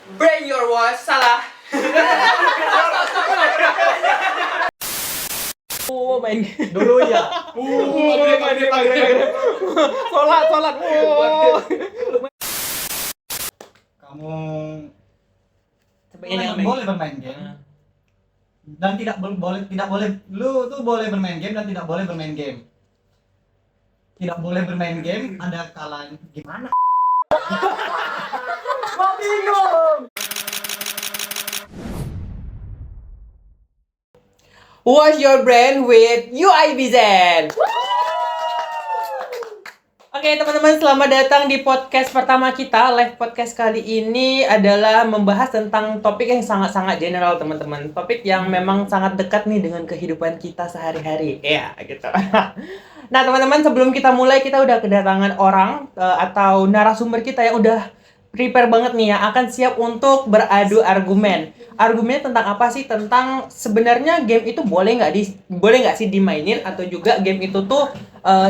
Brain your words, salah. Main Dulu ya. maghrib. Sholat. Kamu Sebaiknya boleh bermain game dan tidak boleh. Lu tuh boleh bermain game dan tidak boleh bermain game. Tidak boleh bermain game ada kalanya. Gimana? Gua bingung. Wash your brain with UIBZ. Oke teman-teman, selamat datang di podcast pertama kita. Live podcast kali ini adalah membahas tentang topik yang sangat-sangat general teman-teman. Topik yang memang sangat dekat nih dengan kehidupan kita sehari-hari. Ya gitu. Nah teman-teman, sebelum kita mulai, kita udah kedatangan orang atau narasumber kita yang udah prepare banget nih, yang akan siap untuk beradu argumen. Argumennya tentang apa sih? Tentang sebenarnya game itu boleh nggak sih dimainin, atau juga game itu tuh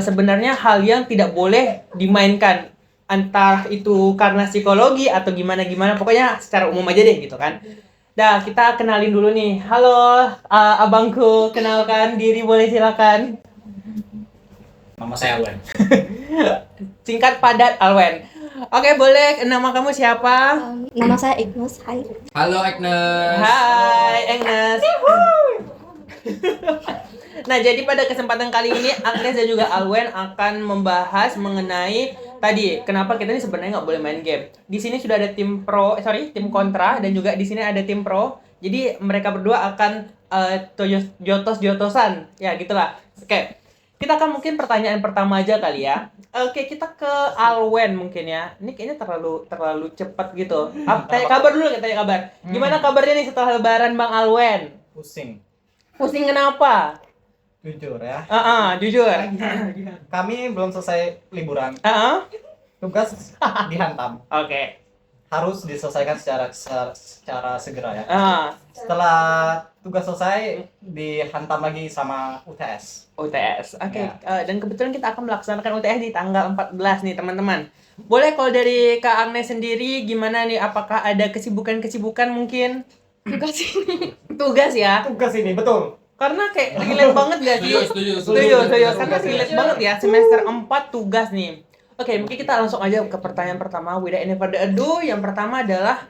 sebenarnya hal yang tidak boleh dimainkan, entah itu karena psikologi atau gimana, pokoknya secara umum aja deh gitu kan. Dah, kita kenalin dulu nih. Halo abangku, kenalkan diri, boleh silakan. Nama saya Alwen. Singkat padat, Alwen. Oke, boleh. Nama kamu siapa? Nama saya Ignos. Hai. Halo Agnes. Hai, Agnes. Nah, jadi pada kesempatan kali ini Agnes dan juga Alwen akan membahas mengenai tadi kenapa kita ini sebenarnya nggak boleh main game. Di sini sudah ada tim tim kontra, dan juga di sini ada tim pro. Jadi mereka berdua akan jotos-jotosan, ya gitulah. Oke. Kita akan mungkin pertanyaan pertama aja kali ya. Oke, kita ke Alwen mungkin ya. Ini kayaknya terlalu cepat gitu. Tanya kabar dulu, tanya kabar. Gimana kabarnya nih setelah Lebaran, Bang Alwen? Pusing. Pusing kenapa? Jujur ya. Jujur. Kami belum selesai liburan. Tugas dihantam. Oke. Harus diselesaikan secara segera ya. Setelah tugas selesai dihantam lagi sama UTS. UTS. Oke. Ya. Dan kebetulan kita akan melaksanakan UTS di tanggal 14 nih, teman-teman. Boleh kalau dari Kak Agnes sendiri gimana nih? Apakah ada kesibukan mungkin? Tugas ini. Tugas ya. Tugas ini betul. Karena kayak relate banget gak sih? Setuju. Karena relate banget ya, semester 4 tugas nih. Oke, mungkin kita langsung aja ke pertanyaan pertama. Without any further ado, yang pertama adalah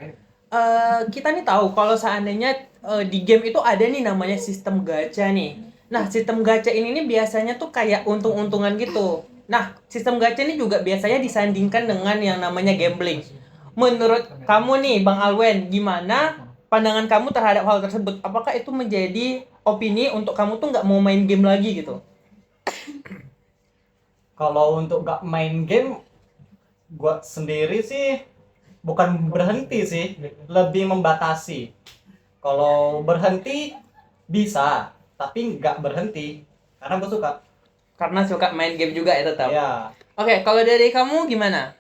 kita nih tahu kalau seandainya di game itu ada nih namanya sistem gacha nih. Nah, sistem gacha ini nih biasanya tuh kayak untung-untungan gitu. Nah, sistem gacha ini juga biasanya disandingkan dengan yang namanya gambling. Menurut kamu nih, Bang Alwen, gimana pandangan kamu terhadap hal tersebut? Apakah itu menjadi opini untuk kamu tuh nggak mau main game lagi gitu? Kalau untuk gak main game, gua sendiri sih bukan berhenti sih, lebih membatasi. Kalau berhenti bisa, tapi nggak berhenti karena gua suka. Karena suka main game juga ya tetap. Ya. Oke, kalau dari kamu gimana?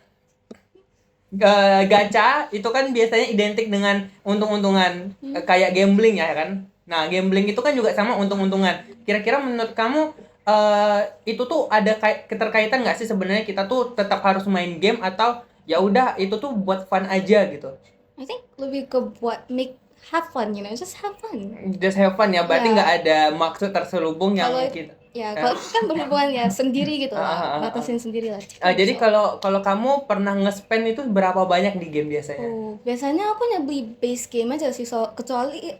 Gacha itu kan biasanya identik dengan untung-untungan, kayak gambling ya kan? Nah, gambling itu kan juga sama untung-untungan. Kira-kira menurut kamu itu tuh ada keterkaitan nggak sih sebenarnya, kita tuh tetap harus main game atau ya udah itu tuh buat fun aja gitu? I think lebih ke buat have fun, just have fun. Just have fun ya, berarti Ya. nggak ada maksud terselubung yang Kalau kita. kalau itu kan berhubungan ya sendiri gitu lah, batasin sendiri lah. Jadi kalau kamu pernah nge-spend itu berapa banyak di game biasanya? Biasanya aku hanya beli base game aja sih, kecuali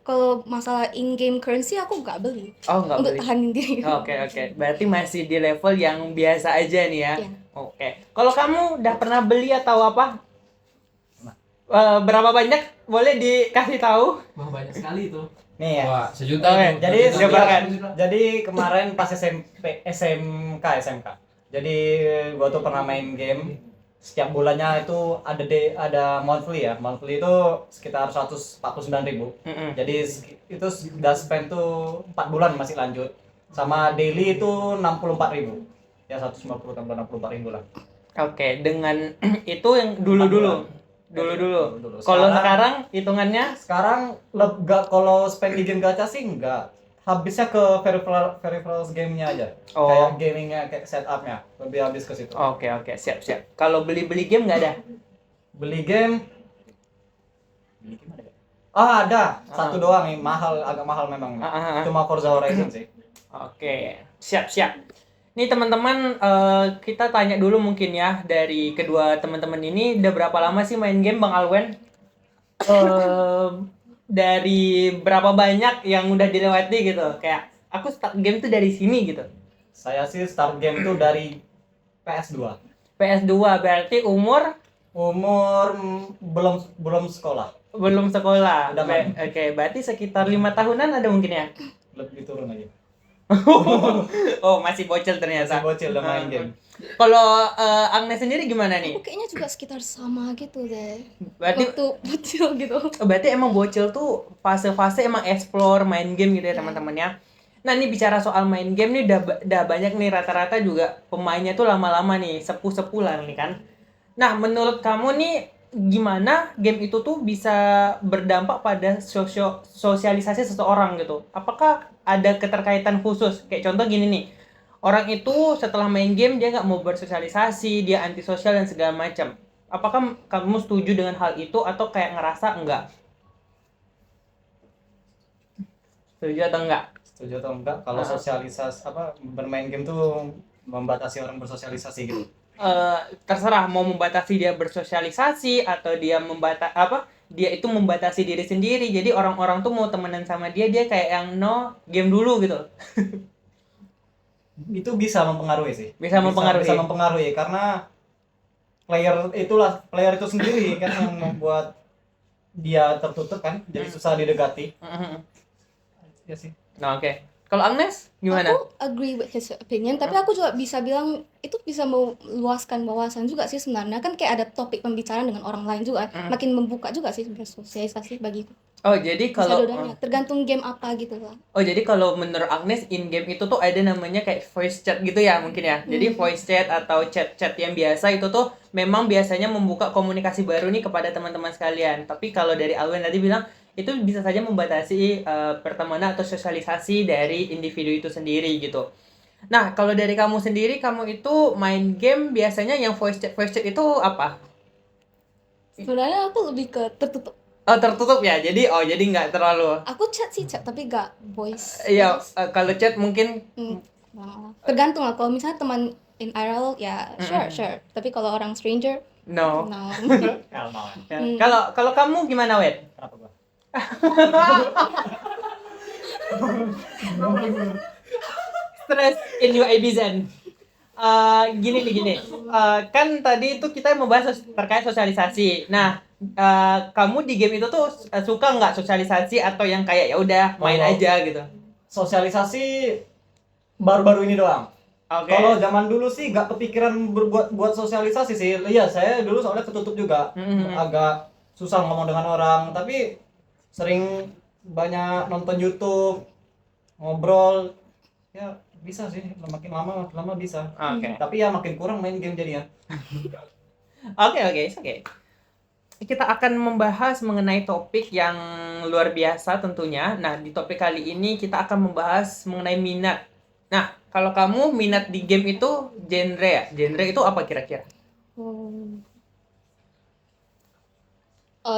kalau masalah in-game currency aku nggak beli. Oh, nggak Untuk beli. tahanin diri. Oke. Berarti masih di level yang biasa aja nih ya. Iya. Oke. Kalau kamu udah pernah beli atau apa? Berapa banyak? Boleh dikasih tahu? Wah, banyak sekali itu. Nih ya. Wah, sejuta Oke, itu. Jadi Coba kan. jadi kemarin pas SMK. Jadi gua tuh pernah main game. Setiap bulannya itu ada monthly ya. Monthly itu sekitar 149.000. Jadi itu udah spend tuh 4 bulan masih lanjut. Sama daily itu 64.000. Ya 150 tambah 64.000 lah. Oke, dengan itu yang dulu. Kalau sekarang hitungannya Sekarang kalau spend di game gacha sih enggak. Habisnya ke peripherals gamenya aja. Kayak gamingnya, kayak setupnya. Lebih habis ke situ. Oke, siap. Kalau beli game nggak ada? Beli game Ada satu doang nih, agak mahal memang. Cuma Forza Horizon sih. Oke, siap. Nih teman-teman, kita tanya dulu mungkin ya dari kedua teman-teman ini udah berapa lama sih main game Bang Alwen? Dari berapa banyak yang udah dilewati gitu? Kayak aku start game tuh dari sini gitu. Saya sih start game tuh dari PS2. PS2 berarti umur Umur belum sekolah. belum sekolah. Udah main. Oke, berarti sekitar 5 tahunan ada mungkin ya? Lebih turun aja. Oh, masih bocil ternyata. Masih bocil udah main game. Kalau Agnes sendiri gimana nih? Aku kayaknya juga sekitar sama gitu deh. Berarti Waktu kecil gitu. berarti emang bocil tuh fase-fase emang explore main game gitu ya teman-teman ya. Nah, ini bicara soal main game nih udah banyak nih rata-rata juga pemainnya tuh lama-lama nih, sepuh-sepuh lah nih kan. Nah, menurut kamu nih gimana game itu tuh bisa berdampak pada sosialisasi seseorang gitu? Apakah ada keterkaitan khusus? Kayak contoh gini nih, orang itu setelah main game dia nggak mau bersosialisasi, dia antisosial dan segala macam. Apakah kamu setuju dengan hal itu atau kayak ngerasa enggak? Setuju atau enggak? Setuju atau enggak kalau sosialisasi bermain game tuh membatasi orang bersosialisasi gitu. Terserah mau membatasi dia bersosialisasi atau dia dia itu membatasi diri sendiri. Jadi orang-orang tuh mau temenan sama dia kayak yang no game dulu gitu. Itu bisa mempengaruhi sih. Bisa mempengaruhi karena player itu sendiri kan yang membuat dia tertutup kan, jadi susah didekati. Ya sih. Nah, oke. Kalau Agnes gimana? Aku agree with his opinion, tapi aku juga bisa bilang itu bisa meluaskan wawasan juga sih sebenarnya. Kan kayak ada topik pembicaraan dengan orang lain juga, makin membuka juga sih bersosialisasi bagiku. Oh, jadi Bisa kalau dua-duanya, tergantung game apa gitu lah. Oh, jadi kalau menurut Agnes in game itu tuh ada namanya kayak voice chat gitu ya mungkin ya. Jadi voice chat atau chat-chat yang biasa itu tuh memang biasanya membuka komunikasi baru nih kepada teman-teman sekalian. Tapi kalau dari Alwen tadi bilang itu bisa saja membatasi pertemanan atau sosialisasi dari individu itu sendiri gitu. Nah, kalau dari kamu sendiri, kamu itu main game biasanya yang voice chat itu apa? Sebenarnya aku lebih ke tertutup. Oh, tertutup ya. Jadi nggak terlalu. Aku chat tapi gak voice. Iya, kalau chat mungkin Nah, tergantung lah. Kalau misalnya teman in IRL ya sure. Tapi kalau orang stranger, no. no. Kalau kamu gimana, Wet? Kenapa gua? Stress in your Zen. Gini. Kan tadi itu kita membahas terkait sosialisasi. Nah, kamu di game itu tuh suka nggak sosialisasi atau yang kayak ya udah main aja gitu? Sosialisasi baru-baru ini doang. Oke. Kalau zaman dulu sih nggak kepikiran buat sosialisasi sih. Iya, saya dulu soalnya ketutup juga. Agak susah ngomong dengan orang, tapi sering banyak nonton YouTube, ngobrol. Ya bisa sih, makin lama bisa. Oke. Tapi ya makin kurang main game jadinya. Oke. Kita akan membahas mengenai topik yang luar biasa tentunya. Nah, di topik kali ini kita akan membahas mengenai minat. Nah, kalau kamu minat di game itu genre ya? Genre itu apa kira-kira? Oh,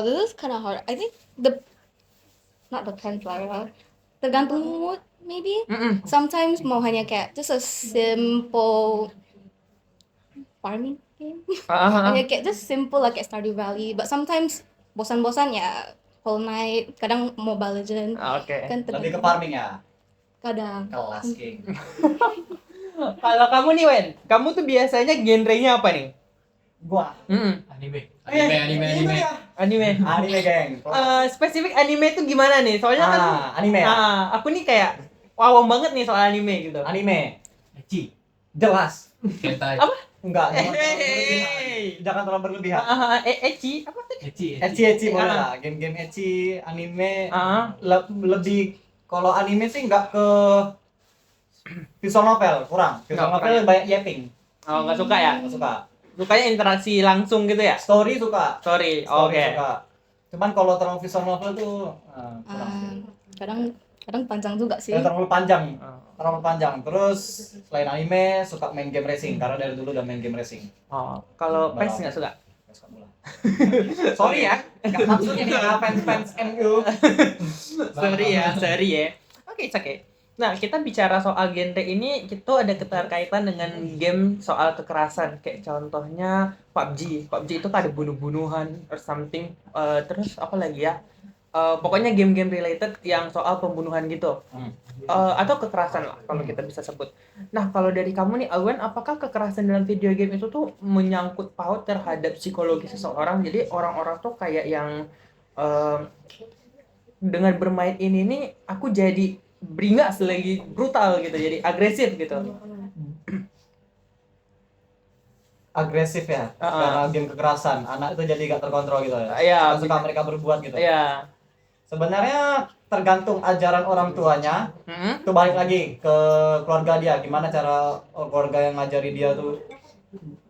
this is kind of hard. I think not depends lah. Tergantung mood maybe. Sometimes mau hanya kayak just a simple farming game. Hanya kayak just simple like kayak Stardew Valley. But sometimes bosan-bosan ya Hollow Knight, kadang Mobile Legends. Oke. Kan Lebih ke farming ya. kadang. Kelas king. Kalau kamu nih, Wen, kamu tuh biasanya genrenya apa nih? Gua Anime, geng. Spesifik anime tuh gimana nih? Soalnya kan Anime ya. aku nih kayak awam banget nih soal anime gitu. Anime. Ecchi, Jelas. hentai, Apa? Enggak, Hey. jangan terlalu berlebihan. Ecchi apa tuh? Ecchi boleh lah. Game-game ecchi, anime lebih kalau anime sih enggak ke visual novel, kurang. Visual novel banyak yapping. Oh, nggak suka ya? Enggak suka. Sukanya interaksi langsung gitu ya? Story suka. Story, Story oke. suka. Cuman kalau terlalu visual novel tuh kurang. Kadang panjang juga sih. Terlalu panjang. Terlalu panjang. Terus selain anime suka main game racing karena dari dulu udah main game racing. Oh, kalau PES nggak suka? Nggak suka bola. Sorry ya, nggak maksudnya nih fans MU. Sorry ya. Oke, it's okay. Nah, kita bicara soal genre ini, itu ada keterkaitan dengan game soal kekerasan. Kayak contohnya PUBG. PUBG itu kan ada bunuh-bunuhan or something. Terus apa lagi ya? Pokoknya game-game related yang soal pembunuhan gitu. Atau kekerasan lah, kalau kita bisa sebut. Nah, kalau dari kamu nih, Alwan, apakah kekerasan dalam video game itu tuh menyangkut paut terhadap psikologi seseorang? Jadi orang-orang tuh kayak yang dengan bermain ini nih, aku jadi beringas lagi brutal gitu, jadi agresif gitu. Agresif ya, karena game kekerasan. Anak itu jadi gak terkontrol gitu ya. Iya, Suka mereka berbuat gitu. Iya. Sebenarnya tergantung ajaran orang tuanya. Itu balik lagi ke keluarga dia, gimana cara keluarga yang ngajari dia tuh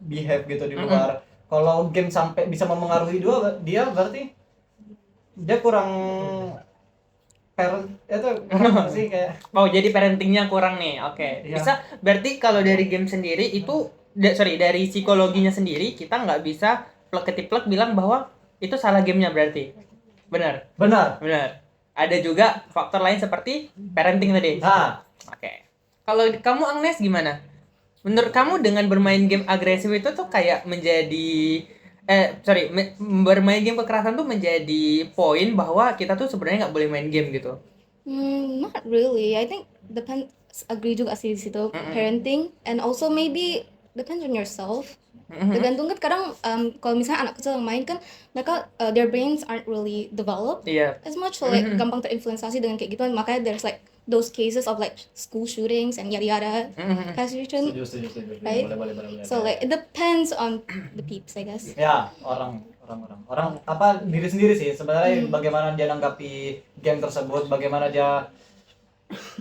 behave gitu di luar. Kalau game sampai bisa memengaruhi dia berarti dia kurang parent itu sih kayak Oh, jadi parentingnya kurang nih. Oke. Iya. Bisa berarti kalau dari game sendiri itu dari psikologinya sendiri kita nggak bisa plek-ketiplek bilang bahwa itu salah gamenya berarti. Benar. benar. Ada juga faktor lain seperti parenting tadi. Nah, Oke. Kalau kamu Agnes gimana? Menurut kamu dengan bermain game agresif itu tuh kayak menjadi bermain game kekerasan tuh menjadi poin bahwa kita tuh sebenarnya nggak boleh main game gitu. Not really. I think depends. Agree juga sih di situ. Parenting and also maybe depends on yourself. Tergantung kan kadang kalau misalnya anak kecil yang main kan mereka their brains aren't really developed Iya. as much, so like gampang terinfluensasi dengan kayak gitu, makanya there's like those cases of like school shootings and yada yada kind of situation. setuju. Right? Boleh. So like it depends on the peeps, I guess. Ya, orang apa diri sendiri sih sebenarnya bagaimana dia nanggapi game tersebut, bagaimana dia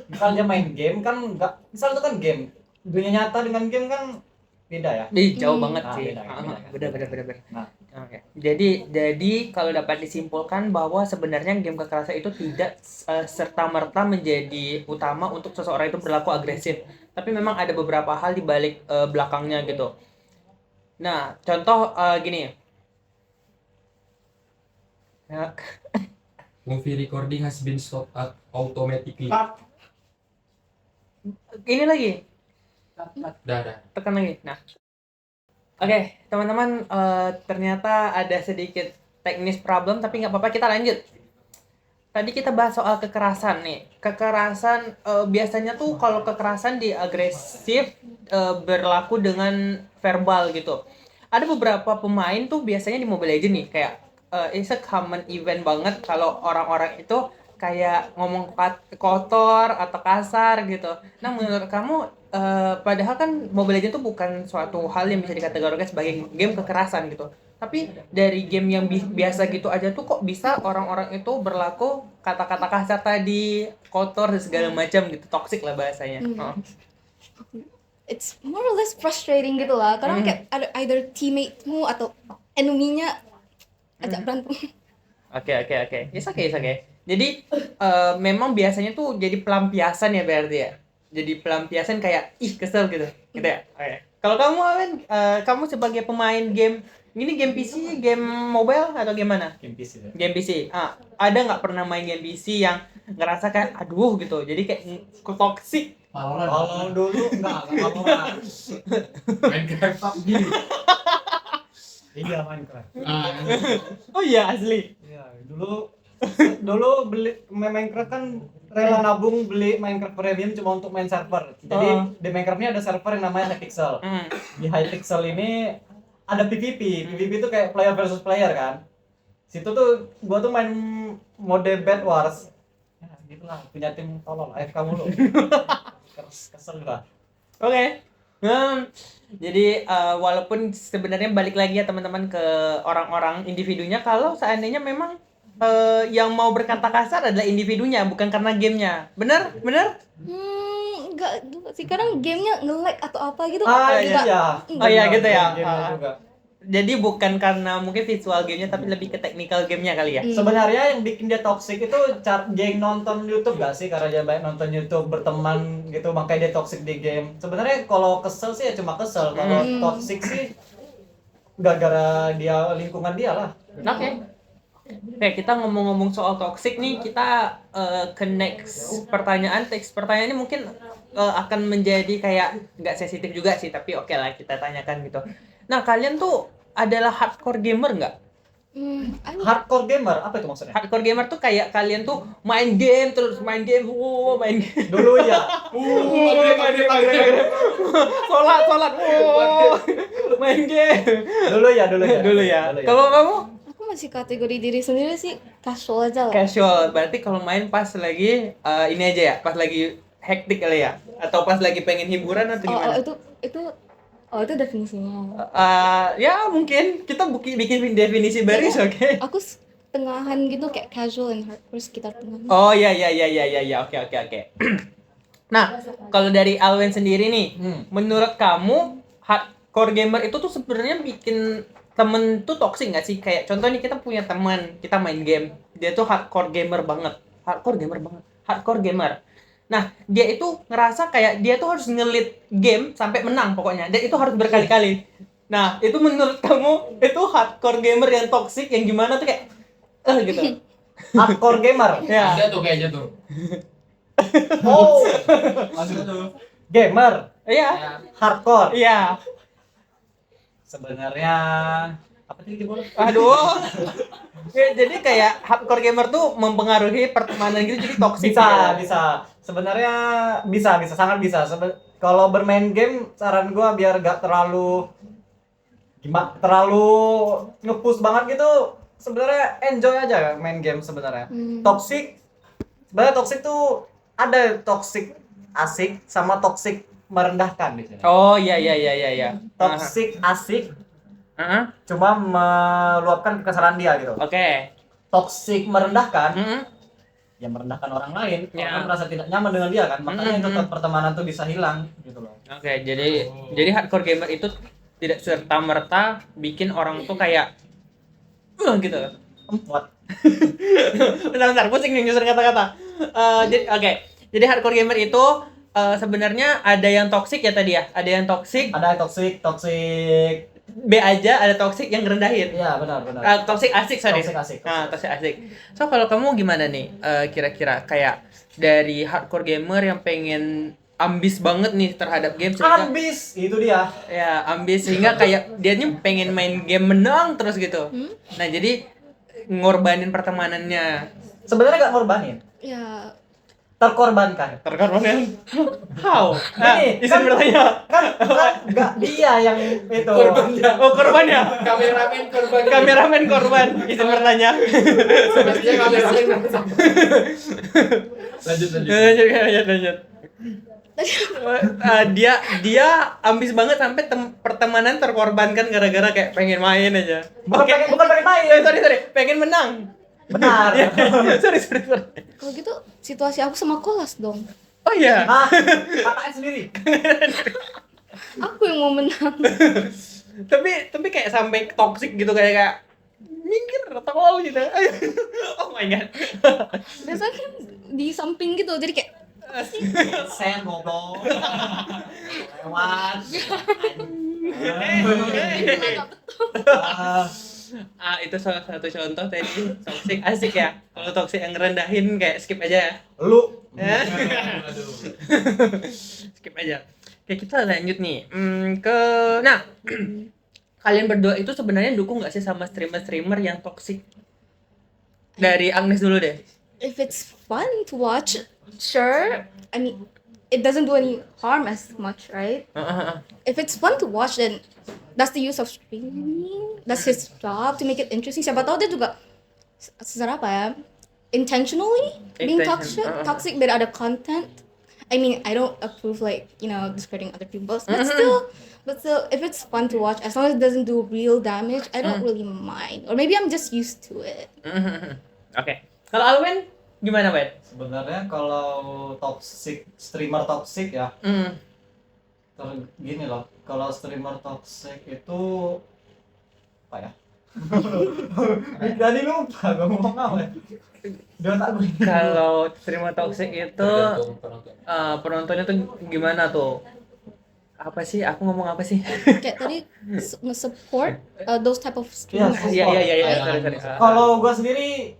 misalnya main game kan misal itu kan game dunia nyata dengan game kan beda ya. Jauh banget Nah, sih. beda. Benar. Nah, Oke. Jadi kalau dapat disimpulkan bahwa sebenarnya game kekerasan itu tidak serta-merta menjadi utama untuk seseorang itu berlaku agresif. Tapi memang ada beberapa hal di balik belakangnya gitu. Nah, contoh gini. Ya. Movie recording has been stopped automatically. Ini lagi. Dah. Tekan lagi. Nah. Oke, teman-teman, ternyata ada sedikit teknis problem, tapi nggak apa-apa, kita lanjut. Tadi kita bahas soal kekerasan nih. Kekerasan biasanya tuh kalau kekerasan di agresif berlaku dengan verbal gitu. Ada beberapa pemain tuh biasanya di Mobile Legends nih, kayak it's a common event banget kalau orang-orang itu kayak ngomong kotor atau kasar gitu. Nah, menurut kamu padahal kan Mobile Legends itu bukan suatu hal yang bisa dikategorikan sebagai game kekerasan gitu. Tapi dari game yang biasa gitu aja tuh kok bisa orang-orang itu berlaku kata-kata kasar tadi, kotor dan segala macam gitu, toxic lah bahasanya. It's more or less frustrating gitu lah. Kadang kayak ada either teammate-mu atau enemy-nya ajak berantem. Oke. It's okay. Jadi memang biasanya tuh jadi pelampiasan ya berarti ya. Jadi pelampiasan kayak kesel gitu ya. Oke. Kalau kamu Awen, kamu sebagai pemain game ini, game PC, game mobile atau gimana? game PC ya. Game PC. Ada nggak pernah main game PC yang ngerasa kayak aduh gitu. Jadi kayak toxic. Kalau dulu enggak apa-apa. Minecraft PUBG. Iya, Minecraft. Oh iya asli. Iya, dulu beli Minecraft kan rela nabung beli Minecraft Premium cuma untuk main server. Jadi di Minecraft ini ada server yang namanya Hypixel. Di Hypixel ini ada PvP. PvP itu kayak player versus player kan. Situ tuh gua tuh main mode Bed Wars. Ya gitulah, punya tim tolol AFK mulu. Kesel gua. Oke. Jadi walaupun sebenarnya balik lagi ya teman-teman ke orang-orang individunya, kalau seandainya memang yang mau berkata kasar adalah individunya, bukan karena gamenya. Bener? Enggak sih, kadang gamenya nge-lag atau apa gitu. Iya. Oh iya gitu ya. Gamenya juga. Jadi bukan karena mungkin visual gamenya, tapi lebih ke technical gamenya kali ya. Sebenarnya yang bikin dia toxic itu geng nonton YouTube gak sih? Karena dia banyak nonton YouTube, berteman gitu, makanya dia toxic di game. Sebenarnya kalau kesel sih ya cuma kesel. Kalau toxic sih gara-gara dia lingkungan dia lah. Oke. Oke, kita ngomong-ngomong soal toxic nih, kita ke next pertanyaan. Next pertanyaan ini mungkin akan menjadi kayak nggak sensitif juga sih, tapi oke lah kita tanyakan gitu. Nah, kalian tuh adalah hardcore gamer nggak? Hardcore gamer, apa itu maksudnya? Hardcore gamer tuh kayak kalian tuh main game terus main game, main game. Dulu ya. Sholat, main game. Dulu ya. Dulu ya. Kalau kamu? Aku masih kategori diri sendiri sih casual aja lah. Casual, berarti kalau main pas lagi ini aja ya, pas lagi hektik kali ya, atau pas lagi pengen hiburan atau gimana? Itu definisinya. Ya mungkin kita bikin definisi baris, oke? Aku tengahan gitu kayak casual and hardcore sekitar tengah. Oh ya, oke. Nah, kalau dari Alwen sendiri nih, menurut kamu hardcore gamer itu tuh sebenarnya bikin temen tuh toxic nggak sih? Kayak contoh nih, kita punya teman, kita main game, dia tuh hardcore gamer banget. Nah, dia itu ngerasa kayak dia tuh harus ngelit game sampai menang pokoknya. Dan itu harus berkali-kali. Nah, itu menurut kamu itu hardcore gamer yang toxic yang gimana tuh kayak gitu. Hardcore gamer. Ya. Ada tuh kayaknya tuh. Oh, Ada tuh. gamer. Iya. Hardcore. Iya. Sebenarnya apa tadi gimana? Aduh. Ya, jadi kayak hardcore gamer tuh mempengaruhi pertemanan gitu, jadi toxic. Bisa. Sebenarnya bisa, sangat bisa. Kalau bermain game, saran gua biar gak terlalu nge-push banget gitu. Sebenarnya enjoy aja main game sebenarnya. Sebenarnya toxic tuh ada toxic asik sama toxic merendahkan di sini. Oh iya. Toxic asik Heeh. cuma meluapkan kekesalan dia gitu. Oke. Toxic merendahkan Heeh. ya merendahkan orang lain, Ya. orang merasa tidak nyaman dengan dia kan, makanya tetap pertemanan tuh bisa hilang gitu loh. Oke, jadi hardcore gamer itu tidak serta merta bikin orang tuh kayak gitu. What? Bentar, pusing nih nyusun kata-kata. Jadi hardcore gamer itu sebenarnya ada yang toxic ya tadi ya, ada yang toxic Ada toxic B aja, ada toxic yang ngerendahin. iya benar. Toxic asik, sorry. Toxic asik. Nah, toxic asik. So kalau kamu gimana nih, kira-kira kayak dari hardcore gamer yang pengen ambis banget nih terhadap game sehingga Ambis itu dia. ya ambis sehingga kayak dia nih pengen main game menang terus gitu. Nah, jadi ngorbanin pertemanannya. Sebenarnya gak ngorbanin, Ya, terkorbankan. Terkorbanin. How? Ini, Izin bertanya. Kan gak dia yang itu. Oh, korban ya? Kameramen korban. Kameramen korban. Izin bertanya. Sebenarnya kameramen. Lanjut. Lanjut. Dia ambis banget sampai pertemanan terkorbankan gara-gara kayak pengen main aja. Bukan pengen main. Sorry, pengen menang. Benar. sorry. kalau gitu situasi aku sama Kolas dong. Oh iya. Katakan sendiri. Aku yang mau menang. tapi kayak sampai toxic gitu kayak minggir tolol gitu. Oh my god. Biasanya kan di samping gitu, jadi kayak Sen ngobrol. Lewat. Itu salah satu contoh tadi toxic asik ya. Kalau toxic yang ngerendahin kayak skip aja ya. Lu. Skip aja. Oke, kita lanjut nih. Nah, kalian berdua itu sebenarnya dukung nggak sih sama streamer-streamer yang toxic? Dari Agnes dulu deh. if it's fun to watch, sure. I mean, it doesn't do any harm as much, right? If it's fun to watch, then that's the use of streaming. That's his job to make it interesting. Siapa tahu dia juga secara apa ya? Intentionally being toxic, but ada content. I mean, I don't approve like discrediting other people, but still, if it's fun to watch, as long as it doesn't do real damage, I don't really mind. Or maybe I'm just used to it. Oke. Kalau Alwen gimana, Ben? Sebenarnya kalau streamer toxic ya, gini loh, kalau streamer toxic itu apa ya? Tadi lupa gue ngomong apa ya? Di otak gue. Kalau streamer toxic itu Tergantung penonton. penontonnya tuh gimana tuh? Apa sih? Aku ngomong apa sih? Kayak tadi nge-support those type of Iya, streamers. Iya. Sorry. Kalau gua sendiri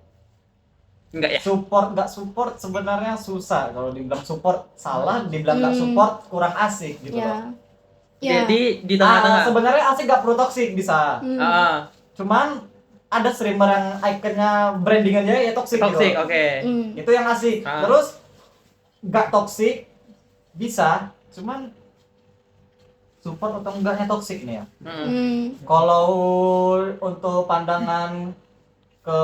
Enggak ya? nggak support sebenarnya susah. Kalau dibilang support salah, dibilang nggak support kurang asik gitu loh. Ya. Jadi di tengah-tengah. Sebenarnya asik nggak perlu toxic bisa. Ah, Cuman ada streamer yang ikonnya brandingannya ya toxic toxic, gitu. oke. Itu yang asik. Ah. Terus nggak toxic bisa, cuman support atau enggaknya toxic nih ya. Kalau untuk pandangan ke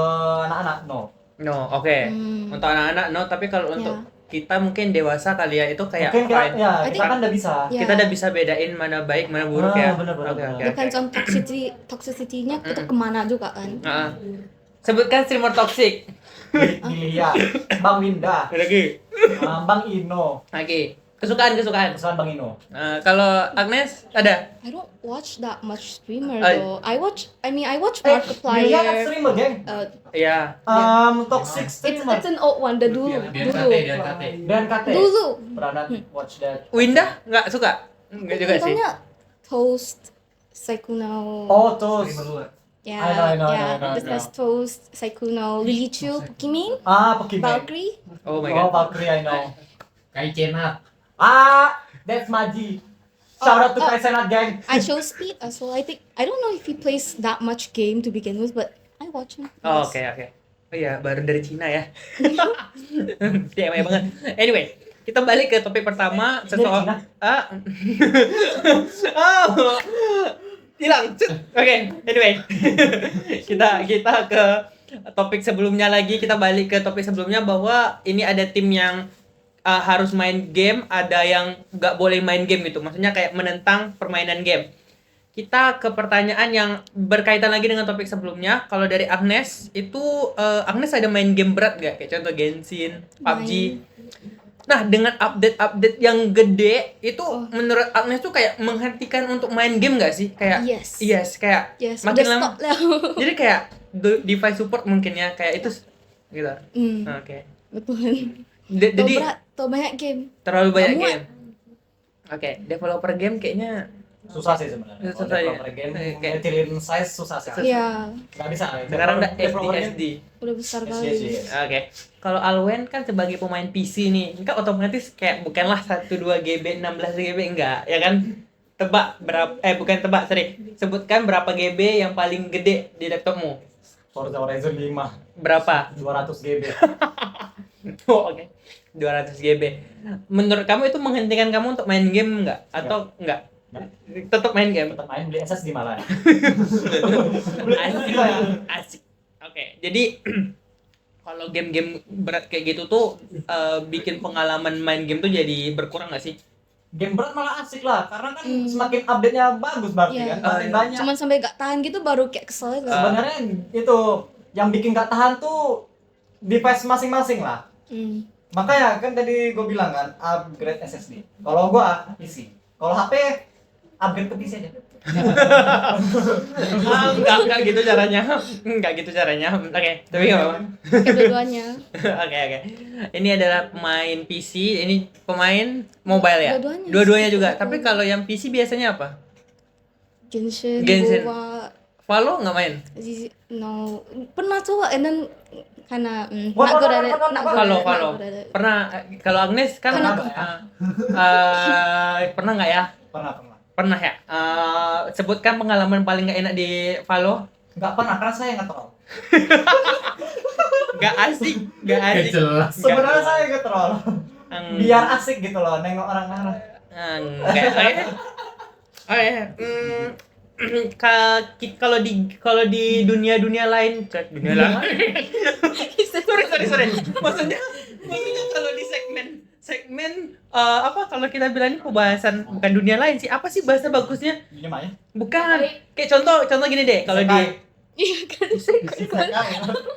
anak-anak no. No, oke. Untuk anak-anak no, tapi kalau untuk kita mungkin dewasa kali ya itu kayak Mungkin fine. ya I kita think- kan udah bisa. Yeah. Kita udah bisa bedain mana baik, mana buruk ya. Bener. Oke. Depends on toxicity-nya itu kemana juga kan. Ah. Sebutkan streamer toxic. Pilih ya. Bang Winda, Lagi. Bang Ino, Lagi. Kesukaan. kesukaan Bang Ino. Kalau Agnes ada? I don't watch that much streamer Ay. though. I watch Dia kan Markiplier. streamer, geng. Iya. Toxic It's streamer. an old one, the dulu. BNKT. Dulu. Pernah watch that. Winda nggak suka? Nggak juga sih. Contohnya Toast, Saikuno. Oh, terus. Yeah, I know. There's Toast, Saikuno, Lily Chu, Pokimane, Pokimane. Valkyrie. Oh my Oh, god. Valkyrie, I know. Kai Cenat. That's Maji. Shout out to Kaisenat gang. I chose Speed as well. I don't know if he plays that much game to begin with, but I watch him. Oh, Yes. oke. Oh iya, baru dari Cina ya. TMI banget. Anyway, kita balik ke topik pertama Cina? Oh. Hilang. Oke, anyway. kita ke topik sebelumnya lagi. Kita balik ke topik sebelumnya bahwa ini ada tim yang harus main game, ada yang nggak boleh main game gitu. Maksudnya kayak menentang permainan game. Kita ke pertanyaan yang berkaitan lagi dengan topik sebelumnya. Kalau dari Agnes, itu Agnes ada main game berat nggak? Kayak contoh Genshin, PUBG. Nah, dengan update-update yang gede, itu menurut Agnes tuh kayak menghentikan untuk main game nggak sih? Kayak Yes, kayak Yes, makin udah lama. stop lah. Jadi kayak device support mungkin ya, kayak itu gitu. Oke. Betul. Jadi berat, tuh banyak game. terlalu banyak Muat. game. Oke, developer game kayaknya Susah sih sebenarnya. Susah Kalau ya. developer game Kayak- ngecilin size susah sih. Iya, Nggak bisa. sekarang udah Developer game- SD. udah besar SD. kali. Oke. Kalau Alwen kan sebagai pemain PC nih, kan otomatis kayak bukanlah 1-2 GB, 16 GB enggak, ya kan? Tebak berapa bukan tebak, sorry. Sebutkan berapa GB yang paling gede di laptopmu? Forza Horizon 5 Berapa? 200 GB. Oh, oke. 200 GB. Menurut kamu itu menghentikan kamu untuk main game enggak atau enggak? Tetap main game. Tetap main beli SSD malah. Asik. Asik. Oke, jadi kalau game-game berat kayak gitu tuh bikin pengalaman main game tuh jadi berkurang nggak sih? Game berat malah asik lah, karena kan semakin update-nya bagus berarti Iya. kan, makin banyak. Cuman sampai gak tahan gitu baru kayak kesel itu. Sebenarnya itu yang bikin gak tahan tuh device masing-masing lah. Makanya kan tadi gue bilang kan upgrade SSD. Kalau gue PC, kalau HP upgrade ke PC aja. Enggak gitu caranya. Enggak gitu caranya. Oke, tapi enggak apa-apa. Kedua-duanya. Oke. Ini adalah pemain PC, ini pemain mobile ya? Dua-duanya. Dua-duanya juga. Tapi kalau yang PC biasanya apa? Genshin, Genshin. WoW, Valo nggak main? no, pernah coba and then karena Wah, not good at it, pernah, not good Valo, at it, Valo. not good at it. Pernah kalau Agnes kan Kenapa? pernah nggak ya? Pernah. Pernah ya? Sebutkan pengalaman paling nggak enak di Valo. Nggak pernah, karena saya nggak troll. Nggak asik, nggak asik. Jelas. Sebenarnya saya nggak troll. Eng- Biar asik gitu loh, nengok orang marah. Enggak. Oke. Kalau di dunia lain, dunia lain. sorry. Maksudnya kalau di segmen apa kalau kita bilang ini pembahasan bukan dunia lain sih. Apa sih bahasa bagusnya? Diam aja. Bukan. Kayak contoh gini deh, kalau di Iya kan.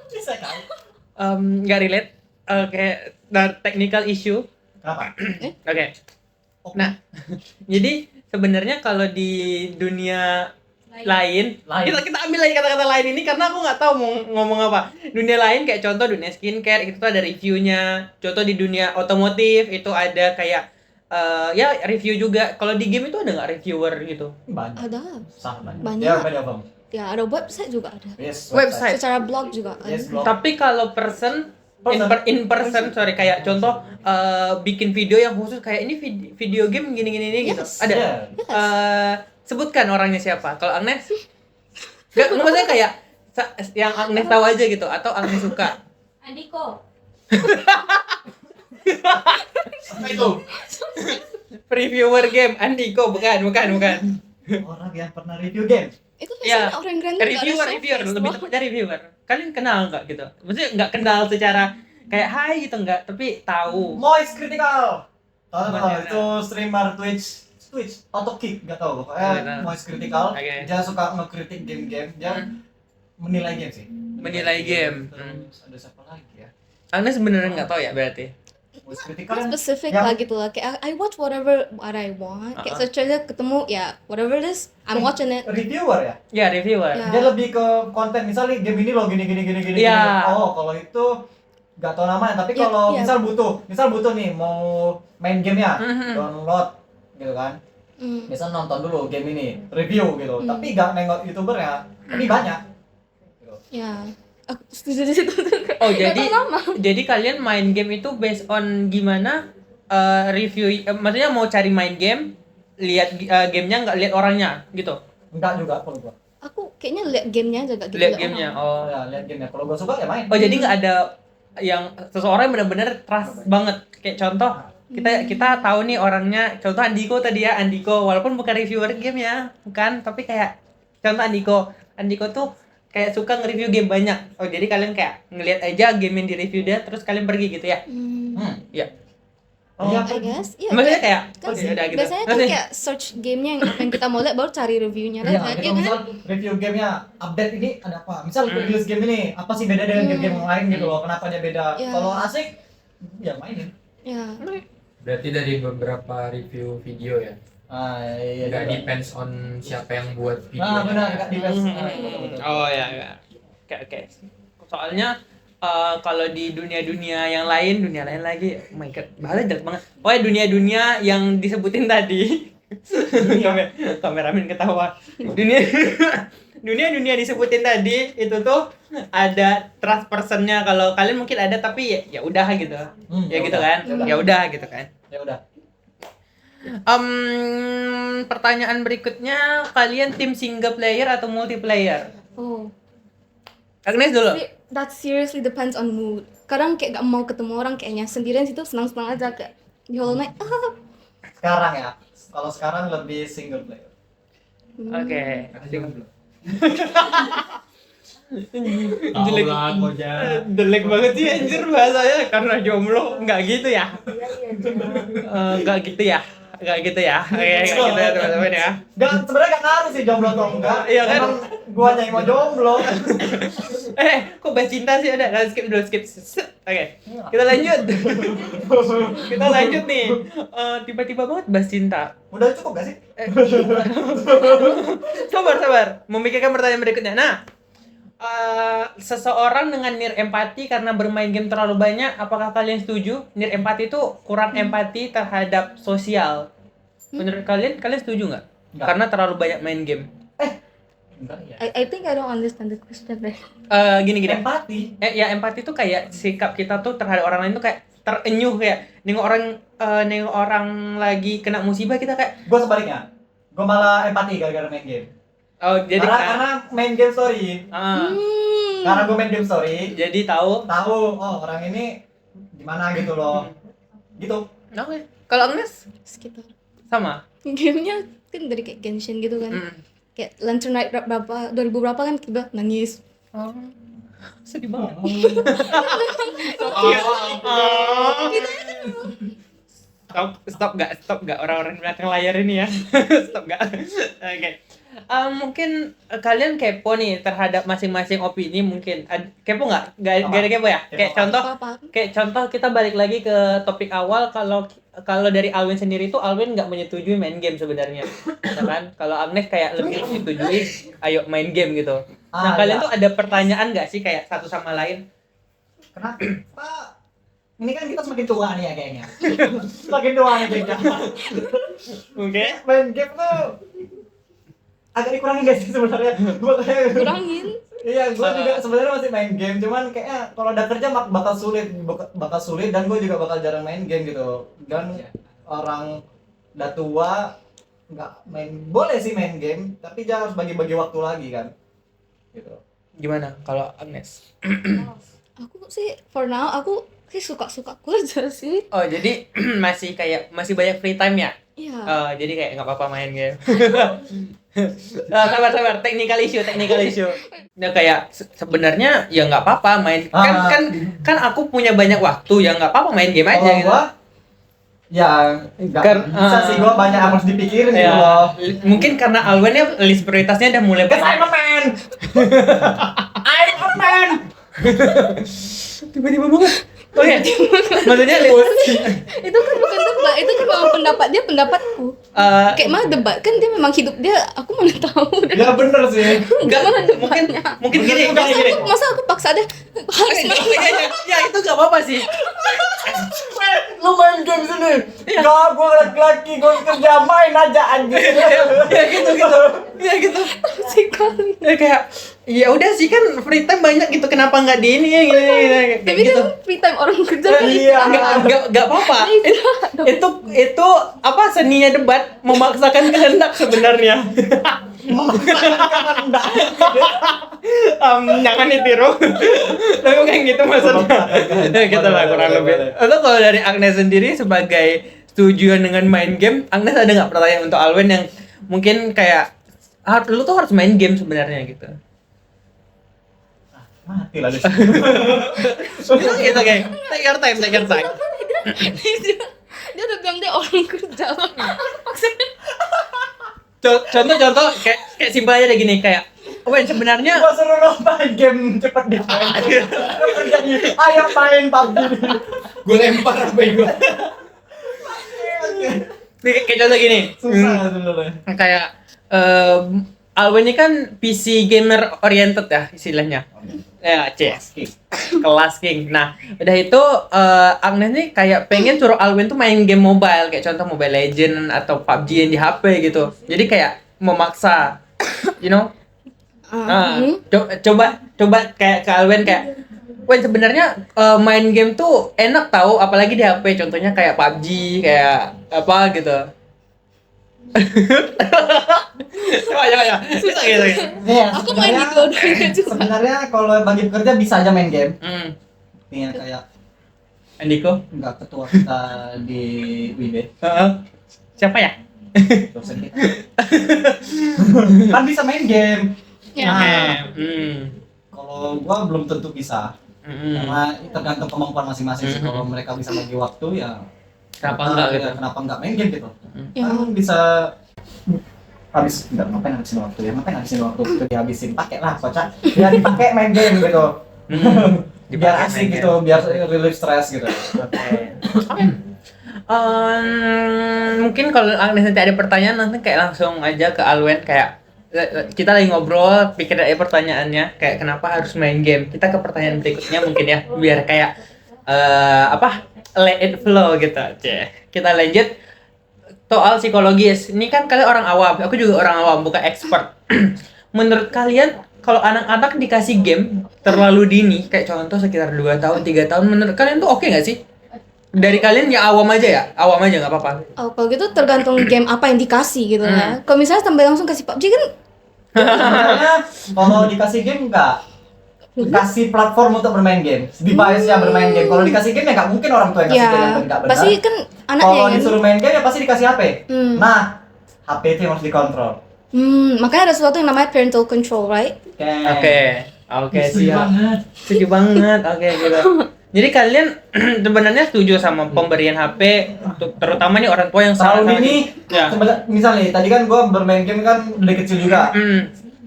Bisa kan? nggak relate, kayak technical issue. Kenapa? Oke. Nah, jadi sebenarnya kalau di dunia lain. Kita ambil lagi kata-kata lain ini karena aku nggak tahu mau ngomong apa. Dunia lain kayak contoh dunia skincare itu tuh ada reviewnya. Contoh di dunia otomotif itu ada kayak ya review juga. Kalau di game itu ada nggak reviewer gitu? Banyak. Ada. Sangat banyak. Banyak. Ya, banyak banget. Ya, ada website juga ada. Yes, Website. Secara blog juga ada. Yes, blog. Tapi kalau in person, sorry, kayak contoh bikin video yang khusus kayak ini video game gini gitu. Yes. Ada. Yeah. Sebutkan orangnya siapa? Kalau Agnes? Gak, maksudnya kayak yang Agnes tahu aja gitu atau Agnes suka. Andiko. Apa itu? Reviewer game Andiko, bukan. Orang yang pernah review game. Itu Ya, biasanya orang random nggak ada Reviewer, software lebih loh. tepatnya reviewer. Kalian kenal nggak gitu? Maksudnya nggak kenal secara kayak hai gitu nggak, tapi tahu. Moist Critical. Tahu nggak? Mana? Itu streamer Twitch auto kick nggak tahu Nggak pokoknya tahu. Moist Critical. Oke. Dia suka ngekritik game-game, dia menilai game sih. Menilai game. Terus ada siapa lagi ya? Agnes beneran nggak tahu ya berarti. Moist Critical Kan spesifik yang- lah gitu lah. Kayak I watch whatever what I want. Kayak Uh-huh. search aja ketemu ya whatever it is, I'm watching it. reviewer ya. Ya reviewer. Ya. Dia lebih ke konten, misalnya game ini loh gini. Iya. Oh, kalau itu nggak tahu namanya, tapi Iya, kalau iya. misal butuh nih mau main gamenya, Mhm. download gitu kan. Misal nonton dulu game ini, review gitu. Tapi nggak nengok youtubernya, tapi banyak. Gitu. Ya. Aku setuju di situ. Oh Nggak jadi tahu nama. jadi kalian main game itu based on gimana review, maksudnya mau cari main game, lihat gamenya nggak lihat orangnya gitu. Enggak juga kalau gua. Aku kayaknya lihat gamenya aja gak gitu. Lihat lihat gamenya. orang. Oh. Ya, lihat gamenya. Kalau gua suka ya main. Oh jadi nggak ada yang seseorang yang benar-benar trust banget. Kayak contoh kita tahu nih orangnya, contoh Andiko tadi ya, Andiko walaupun bukan reviewer game ya, bukan, tapi kayak contoh Andiko tuh kayak suka nge-review game banyak. Oh jadi kalian kayak ngelihat aja game yang di-review dia terus kalian pergi gitu ya. Iya. Oh, Iya, I guess. Iya. maksudnya kayak kan oh, udah gitu. biasanya kan kayak search gamenya yang apa yang kita mau lihat baru cari reviewnya Iya, kan. gitu. Iya kan? Misal review gamenya, update ini ada apa? Misal rilis game ini, apa sih beda dengan game-game yang lain gitu loh? Kenapa dia beda? Iya. Kalau asik, ya mainin. Ya. Berarti dari beberapa review video ya. Ah, iya. Nggak juga. depends on siapa yang buat video. Nah, benar, nggak depends. Mhm. Ah, betul. Oh ya. Oke. Soalnya kalau di dunia yang lain lagi, oh my god, bahasa jelek banget. Oh ya dunia yang disebutin tadi. Kameramen ketawa. Dunia disebutin tadi itu tuh ada trust personnya. Kalau kalian mungkin ada tapi ya udah gitu. Ya gitu udah. kan. Ya udah gitu kan. Ya udah. Pertanyaan berikutnya, kalian tim single player atau multiplayer? Oh. Agnes dulu. That seriously depends on mood. Kadang kayak gak mau ketemu orang kayaknya sendirian situ senang-senang aja kayak di Hollow Knight. Sekarang ya. Kalau sekarang lebih single player. Oke. Tahu lah Koja. Jelek banget sih anjir bahasanya karena jomblo. Enggak gitu ya. Enggak gitu ya. Oke, gitu ya teman-teman ya. Enggak, sebenarnya nggak ngaruh sih jomblo atau enggak. Iya kan? Emang guanya yang mau jomblo. Kok bahas cinta sih ada? Skip. Oke. Kita lanjut. Kita lanjut nih. Tiba-tiba banget bahas cinta. Udah cukup gak sih? Sabar. Memikirkan pertanyaan berikutnya. Nah, seseorang dengan nir empati karena bermain game terlalu banyak, apakah kalian setuju? Nir empati itu kurang empati terhadap sosial. Menurut kalian setuju nggak? Nggak. Karena terlalu banyak main game. Enggak ya. I think I don't understand the question deh. Gini. Empati. Ya empati tuh kayak sikap kita tuh terhadap orang lain tuh kayak terenyuh, kayak nengok orang lagi kena musibah kita kayak Gue sebaliknya. Gue malah empati gara-gara main game. oh jadi Karena main game story. Karena gue main game story, jadi tahu. tahu orang ini gimana gitu loh. Gitu. Oke. Kalau Agnes Sekitar sama. gamenya kan dari kayak Genshin gitu kan. Kayak Lantern Night berapa 2000 berapa kan kita nangis. Oh. Sedih banget. Stop gak orang-orang di belakang layar ini ya. Stop gak. Oke. Mungkin kalian kepo nih terhadap masing-masing opini mungkin. Kepo nggak? Gak ada kepo ya? Kayak contoh, Apa? kita balik lagi ke topik awal. Kalau dari Alwin sendiri tuh Alwin nggak menyetujui main game sebenarnya, ya kan? Kalau Agnes kayak lebih menyetujui, ayo main game gitu. Nah kalian iya. tuh ada pertanyaan nggak sih kayak satu sama lain? Kenapa ini kan kita semakin tua nih ya kayaknya. Semakin tua nih kayaknya. Oke. Main game tuh agak dikurangin guys sebenarnya. Gua kayak Kurangin. iya, gue juga sebenarnya masih main game, cuman kayaknya kalau udah kerja bakal sulit dan gue juga bakal jarang main game gitu. Dan orang udah tua nggak boleh sih main game, tapi jangan harus bagi-bagi waktu lagi kan. Gitu. Gimana kalau Agnes? Aku sih for now aku sih suka-suka kerja sih. Oh, jadi masih banyak free time ya? Iya. Jadi kayak nggak apa-apa main game. Sabar, technical issue. Nah, kayak sebenarnya ya nggak apa-apa main. Kan aku punya banyak waktu, ya nggak apa-apa main game aja Kalau gitu. gua ya nggak bisa sih, gua banyak harus dipikirin gitu Ya, loh. mungkin karena Alwen ya list prioritasnya udah mulai Guys, I'm a man. I'm a man. tiba-tiba banget. Oke. Maksudnya Itu kan bukan debat, itu kan memang pendapatku. Kayak mana debat kan dia memang hidup dia, aku mana tahu. Ya bener sih. enggak mungkin gini. Masa aku paksa dia harus main. Ya itu enggak apa-apa sih. Lu main game sini. Gak, gua laki-laki, gua kerja, main aja anjing. Ya gitu. Sih kali. Ya kayak ya udah sih kan free time banyak gitu, kenapa nggak di ini ya gini kayak Tapi gitu. kan free time orang kerja kan Iya. Enggak apa-apa. Itu apa seninya debat memaksakan kehendak sebenarnya. Jangan ditiru. Tapi kayak gitu maksudnya. Ya gitu lah kurang lebih. Atau kalau dari Agnes sendiri sebagai setujuan dengan main game, Agnes ada nggak pertanyaan untuk Alwen yang mungkin kayak lu tuh harus main game sebenarnya gitu. Mati lah deh. Gitu kayak take your time. dia udah bilang dia orang kerja. Maksudnya Contoh kayak simpel aja deh gini kayak Wen sebenarnya Gua suruh lo main game cepet deh. Ayo main PUBG. Gue lempar apa gue. kayak contoh gini. Susah sebenarnya. Kayak Alwen ini kan PC gamer oriented ya istilahnya. Ya, kelas king. Nah, udah itu Agnes nih kayak pengen suruh Alwen tuh main game mobile kayak contoh Mobile Legend atau PUBG yang di HP gitu. Jadi kayak memaksa, you know. Coba kayak ke Alwen kayak Wen sebenarnya main game tuh enak tahu apalagi di HP, contohnya kayak PUBG kayak apa gitu. Ya. Bisa gitu. Iya, aku main di dua-duanya juga. sebenarnya kalau bagi pekerja bisa aja main game. Nih kayak Andiko? enggak ketua kita di WIB. Siapa ya? Dosen kita. Kan bisa main game. Ya. Kalau gua belum tentu bisa. Karena tergantung kemampuan masing-masing sih. Kalau mereka bisa bagi waktu ya Kenapa enggak gitu? Kenapa enggak main game gitu? Ya. Kan bisa ngapain habisin waktu itu dihabisin, pakai lah kocak ya, dipakai main game gitu. Biar asik gitu, biar relief stress gitu. Mungkin kalau Agnes nanti ada pertanyaan nanti kayak langsung aja ke Alwen kayak kita lagi ngobrol, pikir aja pertanyaannya kayak kenapa harus main game. Kita ke pertanyaan berikutnya mungkin ya, biar kayak let it flow gitu aja. Kita lanjut soal psikologis. Ini kan kalian orang awam, aku juga orang awam, bukan expert. Menurut kalian kalau anak-anak dikasih game terlalu dini, kayak contoh sekitar 2 tahun, 3 tahun, menurut kalian tuh oke nggak sih? Dari kalian ya awam aja nggak apa-apa. Oh, kalau gitu tergantung game apa yang dikasih gitu ya. Kalau misalnya sampai langsung kasih PUBG kan Sebenarnya kalau dikasih game enggak dikasih platform untuk bermain game, device-nya bermain game. Kalau dikasih game ya nggak mungkin orang tua yang kasih game yang nggak benar. pasti kan anaknya Kalau kan. disuruh main game ya pasti dikasih HP. Nah, HP itu yang harus dikontrol. Makanya ada sesuatu yang namanya parental control, right? Oke, siap. Setuju banget. Oke, gitu. Jadi kalian sebenarnya setuju sama pemberian HP untuk terutama nih orang tua yang Tahun ini, ya. misalnya tadi kan gua bermain game kan dari kecil juga.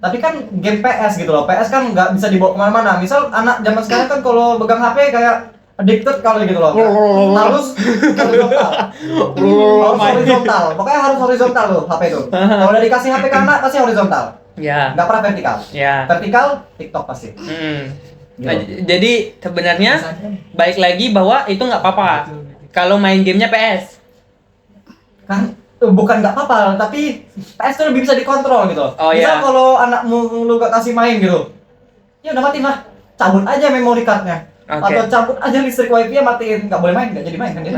Tapi kan game PS gitu loh. PS kan nggak bisa dibawa kemana-mana. Misal anak zaman sekarang kan kalau pegang HP kayak addicted kali gitu loh. Harus horizontal. Pokoknya harus horizontal loh HP itu. Kalau udah dikasih HP ke anak pasti horizontal. Ya. Nggak pernah vertikal. Ya. Vertikal TikTok pasti. Nah, jadi sebenarnya balik lagi bahwa itu nggak apa-apa kalau main gamenya PS. Kan bukan nggak apa-apa, tapi PS tuh lebih bisa dikontrol gitu. Oh, Misal iya. kalau anakmu lu gak kasih main gitu, ya udah matiin lah, cabut aja memory cardnya, Oke. atau cabut aja listrik wifi nya, matiin, nggak boleh main, nggak jadi main kan dia.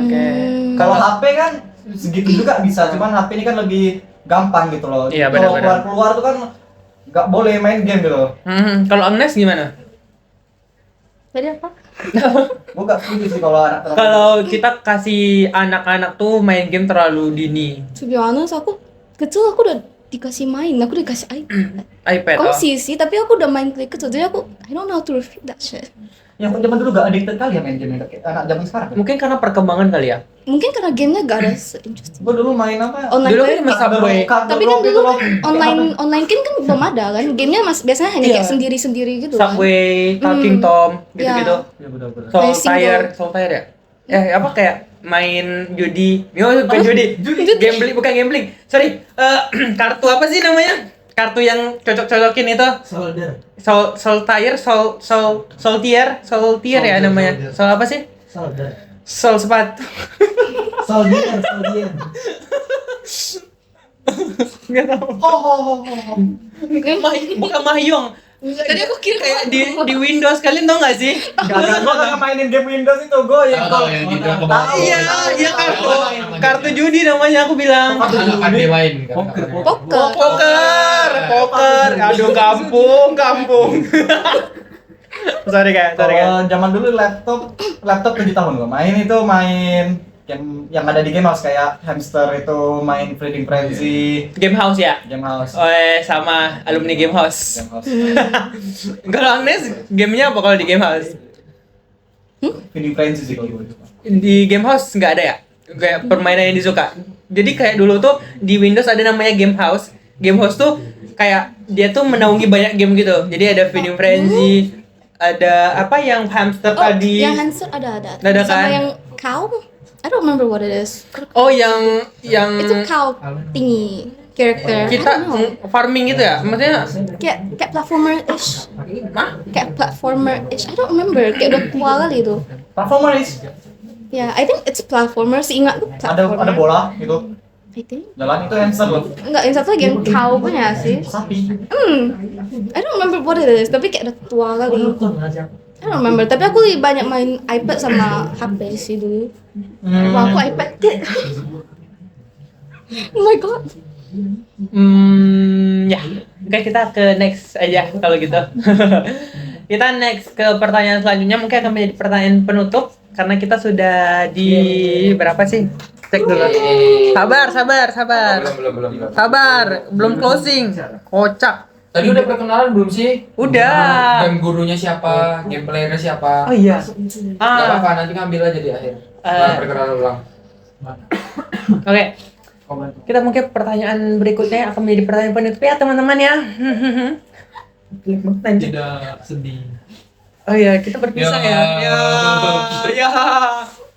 Kalau HP kan segitu juga bisa, cuman HP ini kan lebih gampang gitu loh. Iya, Kalau benar-benar. keluar tuh kan nggak boleh main game gitu. Kalau Agnes gimana? Tadi apa? Gue gak setuju sih kalau anak terlalu. Kalau kita kasih anak-anak tuh main game terlalu dini, To be honest, aku kecil aku udah dikasih main, aku dikasih iPad. iPad. Kongsi sih, tapi aku udah main dari kecil, jadi aku I don't know how to refute that shit. Yang zaman dulu gak addicted kali ya main game kayak anak zaman sekarang. Mungkin karena perkembangan kali ya. Mungkin karena gamenya gak ada se-interesting. Gue dulu main apa? Online Dulu player. kan cuma Subway. Tapi kan dulu kan online game kan belum ada kan. Gamenya biasanya hanya Iya. kayak sendiri-sendiri gitu kan. Subway, Talking Tom, gitu-gitu. Ya benar-benar. Solitaire ya. Apa kayak main judi? Bukan judi. Gambling, bukan gambling. Sorry, kartu apa sih namanya? Kartu yang cocok-cocokin itu. Solitaire ya namanya. Sol apa sih? Sol sepatu. Soldier. Enggak tahu. Bukan mahjong. Tadi aku kira kayak di Windows, kalian tau gak sih? Gak gak mainin game Windows itu gue yang Tahu, yang di dalam kebawah. Iya kartu judi namanya aku bilang. Anak pandai main. Poker. Poker. Aduh, kampung. Sorry guys. Kalau zaman dulu laptop 7 tahun gue main yang ada di game house kayak hamster itu, main Feeding Frenzy, Game House ya? game house. Sama alumni Game House. Game house. Kalau Agnes, gamenya apa kalau di Game House? Feeding Frenzy sih kalau gue. Di Game House nggak ada ya? Kayak permainan yang disuka. Jadi kayak dulu tuh di Windows ada namanya Game House. Game House tuh kayak dia tuh menaungi banyak game gitu. Jadi ada Feeding Frenzy, ada apa yang hamster tadi. Yang hamster ada. Ada Sama kan? yang cow. I don't remember what it is. Oh, yang Itu cow thingy character. I kita don't know. farming gitu ya? Maksudnya Kayak platformer-ish. Hah? Kayak platformer-ish. I don't remember. Kayak udah tua kali itu. Platformer is Yeah, I think it's platformer. Seingatku platformer. ada bola gitu. I think. Jalan itu hamster loh. Enggak, yang satu lagi yang cow punya sih. Sapi. I don't remember what it is. Tapi kayak udah tua kali. I don't remember. Tapi aku lebih banyak main iPad sama HP sih dulu. Wah, aku iPad kid. Oh my god. Ya. Oke, kita ke next aja kalau gitu. Kita next ke pertanyaan selanjutnya, mungkin akan menjadi pertanyaan penutup karena kita sudah di berapa sih? Cek dulu. Sabar. Belum. Sabar, belum closing. Kocak. Tadi udah perkenalan belum sih? Udah. Game gurunya siapa? Game playernya siapa? Oh iya. Gak apa-apa, nanti ngambil aja di akhir. Perkenalan ulang. Oke. Kita mungkin pertanyaan berikutnya akan menjadi pertanyaan penutup ya teman-teman ya. Tidak sedih. Oh iya, kita berpisah ya. Ya.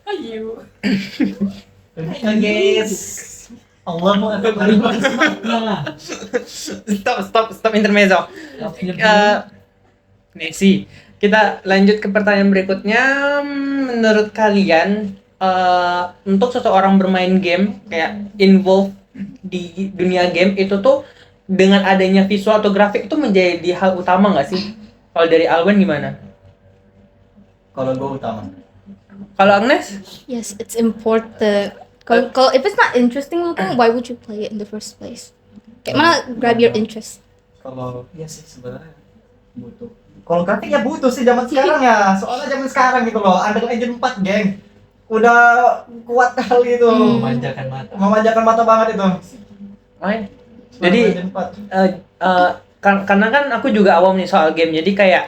Ayo. Guys. Allah mau Stop intermezzo. Nesi, kita lanjut ke pertanyaan berikutnya. Menurut kalian, untuk seseorang bermain game kayak involve di dunia game itu tuh dengan adanya visual atau grafik itu menjadi hal utama nggak sih? Kalau dari Alwan gimana? Kalau gue utama. Kalau Agnes? Yes, it's important. Kalau if it's not interesting looking, why would you play it in the first place? Kayak mana grab your interest? Kalau iya sih sebenarnya butuh. Kalau grafik ya butuh sih zaman sekarang ya. Soalnya zaman sekarang gitu loh, Unreal Engine 4 geng. Udah kuat kali itu. Memanjakan mata banget itu. Jadi Unreal Engine 4. karena kan aku juga awam nih soal game, jadi kayak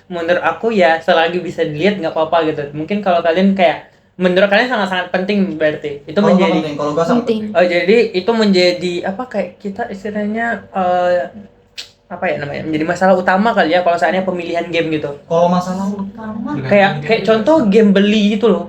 menurut aku ya selagi bisa dilihat nggak apa-apa gitu. Mungkin kalau kalian kayak menurut kalian sangat-sangat penting berarti itu Kalau gua menjadi penting, kalau gua sangat Penting. penting. jadi itu menjadi apa kayak kita istilahnya apa ya namanya menjadi masalah utama kali ya kalau seandainya pemilihan game gitu. Kalau masalah utama Kayak contoh game beli gitu loh.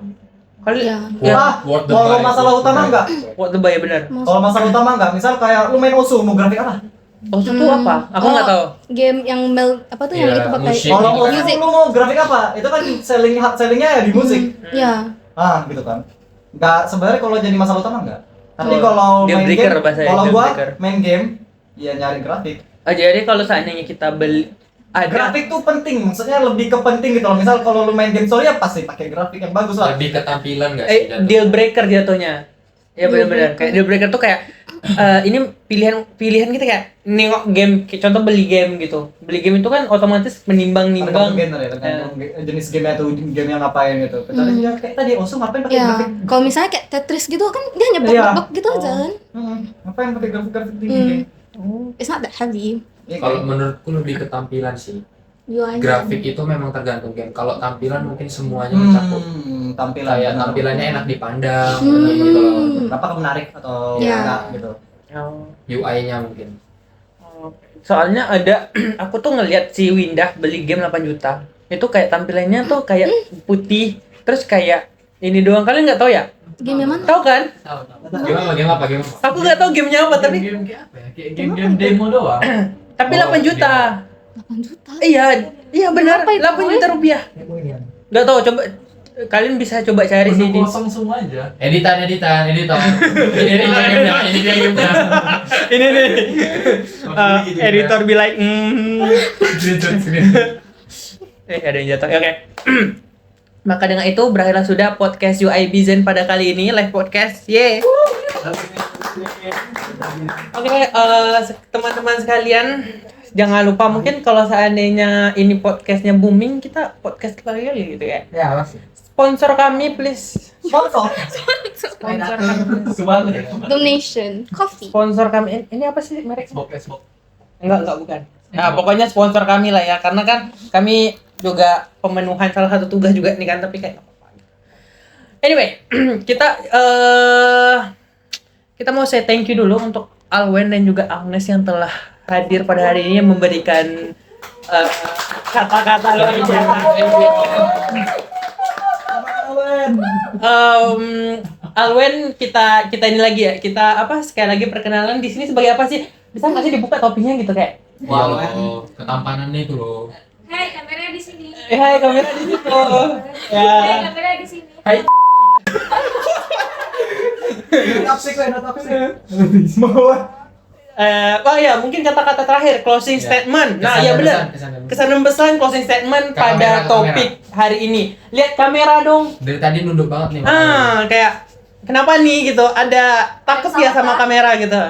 Kali Ya. wah, Worth the kalau buy. masalah utama enggak? what the buy bener. Kalau masalah utama enggak? Misal kayak lu main Osu, mau grafik apa? Osu tuh apa? Aku nggak tahu. Game yang apa tuh yang Iya, itu pakai musik. Kalau Osu music. lu mau grafik apa? Itu kan hard sellingnya ya di musik. Ya. Gitu kan. Nggak, sebenarnya kalau jadi masalah utama nggak. Tapi Oh, kalau deal main breaker game, bahasanya, kalau deal gua breaker. main game, ya nyari grafik. Jadi kalau seandainya kita beli ada Grafik tuh penting, maksudnya lebih ke penting gitu loh. Misal kalau lu main game story ya pasti pakai grafik yang bagus lah. Lebih ketampilan nggak sih? jatuhnya? deal breaker jatuhnya. Ya benar-benar kayak deal breaker tuh kayak ini pilihan kita kayak nengok game, kayak contoh beli game gitu. Beli game itu kan otomatis menimbang-nimbang. Tergantung genre ya, tergantung jenis game atau game yang ngapain gitu. Kecuali dia kayak tadi Osu ngapain pakai Ya, grafik? kalau misalnya kayak Tetris gitu kan dia hanya Iya. blok-blok gitu aja kan. Ngapain pakai grafik tinggi? Hmm. Oh. It's not that heavy. Iya, Kalau kayak- menurutku lebih ketampilan sih. UI. Grafik itu memang tergantung game. Kalau tampilan mungkin semuanya mencakup. tampilan Kayak benar. tampilannya enak dipandang, Hmm. bener gitu loh. Apakah menarik atau Iya. enggak gitu. Oh. UI-nya mungkin. Soalnya ada aku tuh ngelihat si Windah beli game 8 juta. Itu kayak tampilannya tuh kayak putih, terus kayak ini doang. Kalian nggak tahu ya? Game yang mana? Tahu kan? Game apa? Aku nggak tahu gamenya apa, tapi game kayak apa ya? Kayak game demo doang. tapi Oh, 8 juta. 8 juta. Iya benar, Apa itu, 8 juta rupiah. Nggak tahu, coba kalian bisa coba cari sih di semua aja. Editan. Ini dia gamenya. ini nih. Editor be like ada yang jatuh. Oke. Maka dengan itu berakhirlah sudah podcast UI Bizen pada kali ini, live podcast. Yeay. Oke, teman-teman sekalian, jangan lupa mungkin kalau seandainya ini podcastnya booming, kita podcast kali gitu ya. Ya, pasti. Sponsor kami please. Sponsor. Sponsor kami. Donation. Coffee. Sponsor kami. Ini apa sih merek? Xbox. Enggak bukan. Nah, pokoknya sponsor kami lah ya, karena kan kami juga pemenuhan salah satu tugas juga nih kan, tapi kayak apa-apa. Anyway, kita mau say thank you dulu untuk Alwen dan juga Agnes yang telah hadir pada hari ini memberikan kata-kata luar biasa. Alwen, kita ini lagi ya, kita sekali lagi perkenalan di sini sebagai apa sih? Bisa nggak sih dibuka topinya gitu kayak? Wow, ketampanannya itu loh. Hai, kamera di sini. Hai, kamera di situ. Hai, Ya. kamera di sini. Toxic. Oh ya, mungkin kata-kata terakhir, closing Ya. statement. Nah, ya benar. Kesan dan pesan closing statement Ke pada kamera, topik hari ini. Lihat kamera dong. Dari tadi nunduk banget nih. makanya. Kayak kenapa nih gitu? Ada takut ya sama kamera gitu.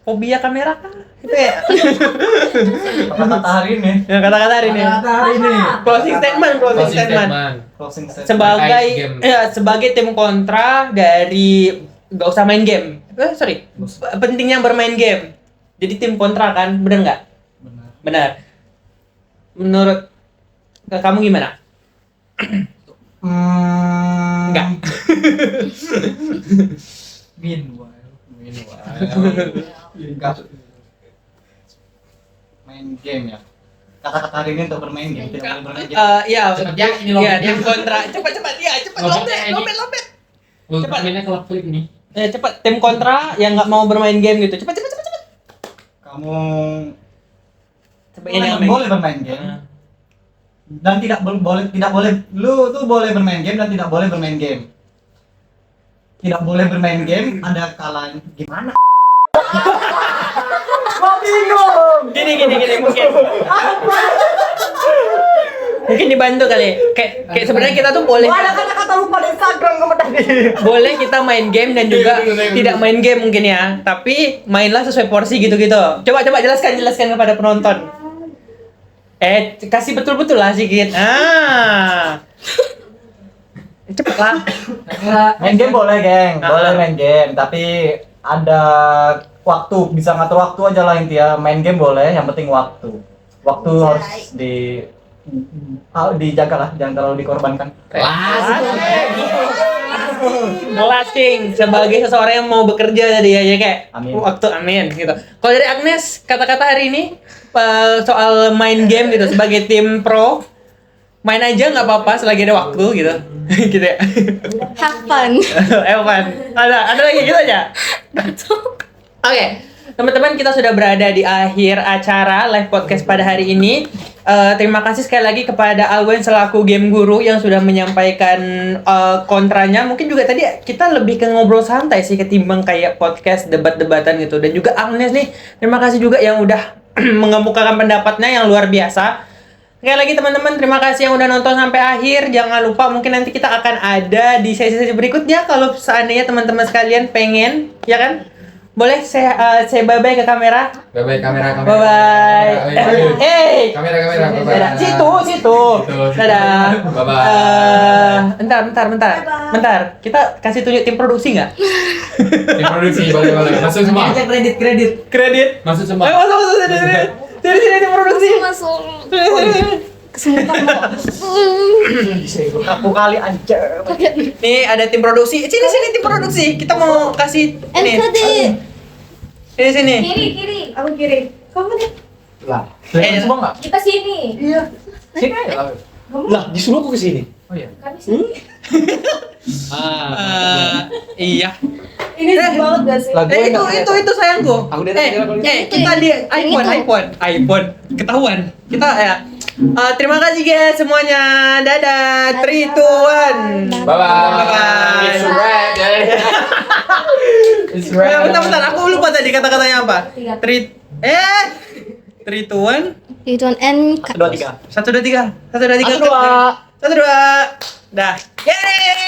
Fobia kamera kah? Gitu ya. Kata-kata hari ini. Ya, kata-kata hari ini. Closing statement. Closing statement. Closing statement. Sebagai Terkait game. sebagai tim kontra dari nggak usah main game. Pentingnya bermain game. Jadi tim kontra kan, bener nggak? Benar. Menurut kamu gimana? Enggak. Meanwhile. Enggak. Main game ya. Kata-kata hari ini untuk bermain game, tidak boleh bermain game. Iya. Cepet ya, ini Iya, lompatnya. tim kontra. Cepat. Iya, cepat lompat. Cepat. Ultimatenya kelap-kelip nih. Cepat. Tim kontra yang nggak mau bermain game gitu. Cepat. Kamu Coba ini yang main. boleh bermain game dan tidak boleh. Lu tuh boleh bermain game dan tidak boleh bermain game. Tidak boleh bermain game ada kalanya. Gimana? Gua bingung. Gini mungkin. Mungkin dibantu kali. Kayak sebenarnya kita tuh boleh. Ada kata-kata lupa di Instagram kamu tadi. Boleh kita main game dan juga tidak main game mungkin ya. Tapi mainlah sesuai porsi gitu-gitu. Coba jelaskan kepada penonton. Kasih betul-betul lah sedikit. Cepet lah. Main game boleh, geng. Boleh main game, tapi ada waktu, bisa ngatur waktu aja lah intinya. Main game boleh, yang penting waktu. Waktu harus dijaga lah, jangan terlalu dikorbankan. Lasting sebagai seseorang yang mau bekerja tadi ya kayak Amin. waktu amin gitu. Kalau dari Agnes, kata-kata hari ini soal main game gitu sebagai tim pro, main aja nggak apa-apa selagi ada waktu gitu. Gitu ya. Have fun. Evan, ada lagi gitu aja. Oke. Teman-teman, kita sudah berada di akhir acara live podcast pada hari ini. Terima kasih sekali lagi kepada Alwen selaku game guru yang sudah menyampaikan kontranya. Mungkin juga tadi kita lebih ke ngobrol santai sih ketimbang kayak podcast debat-debatan gitu. Dan juga Agnes nih, terima kasih juga yang udah mengemukakan pendapatnya yang luar biasa. Sekali lagi teman-teman, terima kasih yang udah nonton sampai akhir. Jangan lupa mungkin nanti kita akan ada di sesi-sesi berikutnya kalau seandainya teman-teman sekalian pengen, ya kan? Boleh saya bye-bye ke kamera. Bye-bye kamera. Bye-bye. Hey. Kamera. Bye-bye. Dadah. Situ. Dadah. Bye-bye. Bentar. Kita kasih tunjuk tim produksi nggak? Tim produksi boleh. Masuk semua. Kredit. Masuk semua. Ayo masuk. Sini tim produksi. Masuk. Kesulitan mau. Aku kali aja. Nih ada tim produksi. Sini tim produksi. Kita mau kasih And ini. credit. Sini. Kiri. Aku kiri. Kamu deh. Lah, semua enggak? Kita sini. Sini. Lah, disuruh aku ke sini. Kami sini. Iya. Ini seru banget gak sih? Itu sayangku. Aku di atas, Kita di iPhone. Ketahuan. Kita ya. Terima kasih guys semuanya. Dadah. 3, 2, 1. Bye-bye. It's red. It's red. Bentar. Aku lupa tadi kata-katanya apa. 3, 2, 1. You don't end. 1, 2, 3. 1, 2, 3. 1, 2, 3. 1, 2. Dah. Yeay.